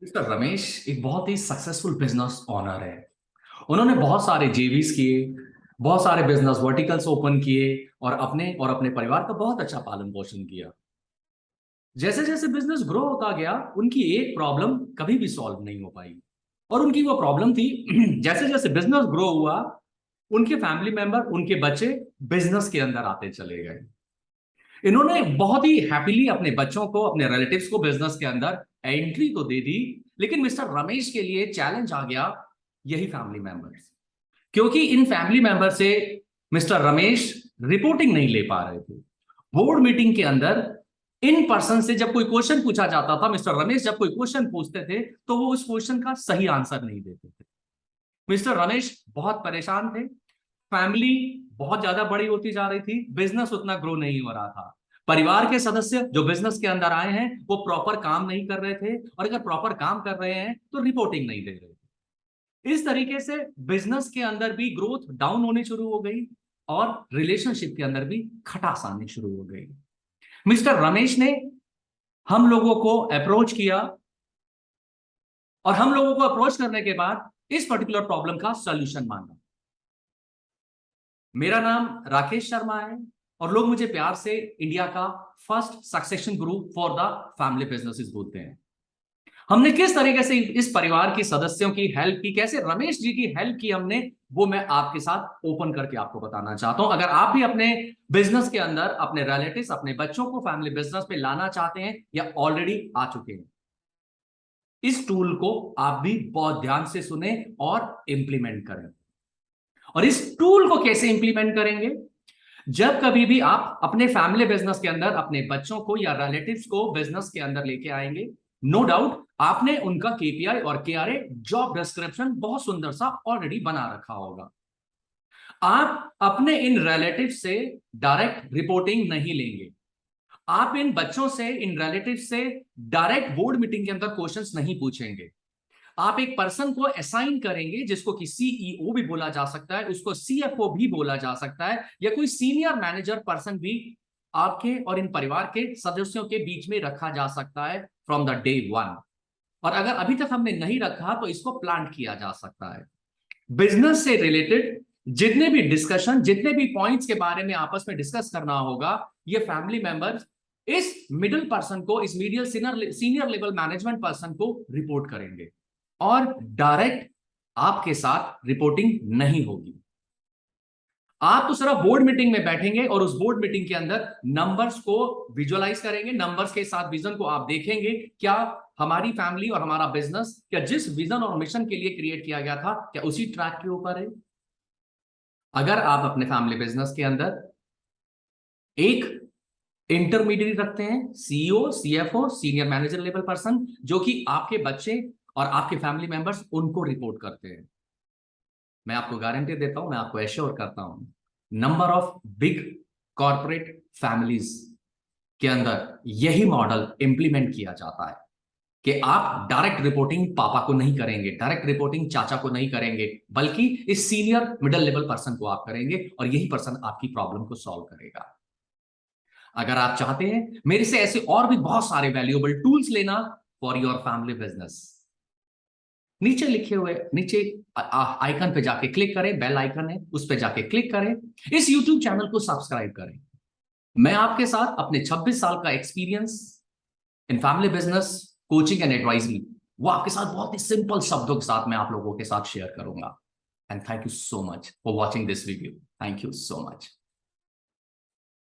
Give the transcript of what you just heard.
Mister Ramesh एक बहुत ही successful business owner है। उन्होंने बहुत सारे जेवीज किए, बहुत सारे बिजनेस वर्टिकल्स ओपन किए और अपने परिवार का बहुत अच्छा पालन पोषण किया। जैसे जैसे बिजनेस ग्रो होता गया, उनकी एक प्रॉब्लम कभी भी सॉल्व नहीं हो पाई। और उनकी वो प्रॉब्लम थी जैसे जैसे बिजनेस ग्रो हुआ, उनके फैमिली मेंबर, उनके बच्चे बिजनेस के अंदर आते चले गए। इन्होंने बहुत ही हैप्पीली अपने बच्चों को, अपने रिलेटिव्स को बिजनेस के अंदर एंट्री तो दे दी, लेकिन मिस्टर रमेश के लिए चैलेंज आ गया, यही फैमिली मेंबर्स। क्योंकि इन फैमिली मेंबर से मिस्टर रमेश रिपोर्टिंग नहीं ले पा रहे थे। बोर्ड मीटिंग के अंदर इन पर्सन से जब कोई क्वेश्चन पूछा जाता था, मिस्टर रमेश जब कोई क्वेश्चन पूछते थे तो वो उस क्वेश्चन का सही आंसर नहीं देते थे। मिस्टर रमेश बहुत परेशान थे। फैमिली बहुत ज्यादा बड़ी होती जा रही थी, बिजनेस उतना ग्रो नहीं हो रहा था। परिवार के सदस्य जो बिजनेस के अंदर आए हैं वो प्रॉपर काम नहीं कर रहे थे, और अगर प्रॉपर काम कर रहे हैं तो रिपोर्टिंग नहीं दे रहे थे। इस तरीके से बिजनेस के अंदर भी ग्रोथ डाउन होनी शुरू हो गई और रिलेशनशिप के अंदर भी खटास आनी शुरू हो गई। मिस्टर रमेश ने हम लोगों को अप्रोच किया, और हम लोगों को अप्रोच करने के बाद इस पर्टिकुलर प्रॉब्लम का सॉल्यूशन मांगा। मेरा नाम राकेश शर्मा है और लोग मुझे प्यार से इंडिया का first succession Guru for the family businesses बोलते हैं। हमने किस तरीके से इस परिवार के सदस्यों की हेल्प की, कैसे रमेश जी की हेल्प की हमने, वो मैं आपके साथ ओपन करके आपको बताना चाहता हूं। अगर आप भी अपने बिजनेस के अंदर अपने रिलेटिव्स, अपने बच्चों को फैमिली बिजनेस पे लाना चाहते हैं या ऑलरेडी आ चुके हैं, इस टूल को आप भी बहुत ध्यान से सुने और इंप्लीमेंट करें। और इस टूल को कैसे इंप्लीमेंट करेंगे? जब कभी भी आप अपने फैमिली बिजनेस के अंदर अपने बच्चों को या रिलेटिव्स को बिजनेस के अंदर लेके आएंगे, नो डाउट आपने उनका केपीआई और केआरए जॉब डिस्क्रिप्शन बहुत सुंदर सा ऑलरेडी बना रखा होगा। आप अपने इन रिलेटिव से डायरेक्ट रिपोर्टिंग नहीं लेंगे। आप इन बच्चों से, इन रिलेटिव से डायरेक्ट बोर्ड मीटिंग के अंदर क्वेश्चंस नहीं पूछेंगे। आप एक पर्सन को असाइन करेंगे जिसको कि सीईओ भी बोला जा सकता है, उसको सीएफओ भी बोला जा सकता है, या कोई सीनियर मैनेजर पर्सन भी आपके और इन परिवार के सदस्यों के बीच में रखा जा सकता है फ्रॉम द डे वन। और अगर अभी तक हमने नहीं रखा तो इसको प्लांट किया जा सकता है। बिजनेस से रिलेटेड जितने भी डिस्कशन, जितने भी पॉइंट्स के बारे में आपस में डिस्कस करना होगा, ये फैमिली मेंबर्स इस मिडिल पर्सन को, इस medial senior level management person को रिपोर्ट करेंगे, और डायरेक्ट आपके साथ रिपोर्टिंग नहीं होगी। आप तो सिर्फ बोर्ड मीटिंग में बैठेंगे और उस बोर्ड मीटिंग के अंदर नंबर्स को विजुअलाइज करेंगे, नंबर्स के साथ विजन को आप देखेंगे, क्या हमारी फैमिली और हमारा बिजनेस, क्या जिस विजन और मिशन के लिए क्रिएट किया गया था, क्या उसी ट्रैक के ऊपर है। अगर आप अपने फैमिली बिजनेस के अंदर एक इंटरमीडिएट रखते हैं, CEO, CFO, senior manager level person, जो कि आपके बच्चे और आपके फैमिली मेंबर्स उनको रिपोर्ट करते हैं, मैं आपको गारंटी देता हूं, मैं आपको एश्योर करता हूं, number of big corporate families के अंदर यही मॉडल इंप्लीमेंट किया जाता है कि आप डायरेक्ट रिपोर्टिंग पापा को नहीं करेंगे, डायरेक्ट रिपोर्टिंग चाचा को नहीं करेंगे, बल्कि इस सीनियर मिडिल लेवल पर्सन को आप करेंगे, और यही पर्सन आपकी प्रॉब्लम को सॉल्व करेगा। अगर आप चाहते हैं मेरे से ऐसे और भी बहुत सारे वैल्यूएबल टूल्स लेना फॉर योर फैमिली बिजनेस, नीचे लिखे हुए नीचे आइकन पे जाके क्लिक करें, बेल आइकन है उस पे जाके क्लिक करें, इस यूट्यूब चैनल को सब्सक्राइब करें। मैं आपके साथ अपने 26 साल का experience in family business coaching and advisory, वो आपके साथ बहुत ही सिंपल शब्दों के साथ मैं आप लोगों के साथ शेयर करूंगा। And thank you so much for watching this video. Thank you so much.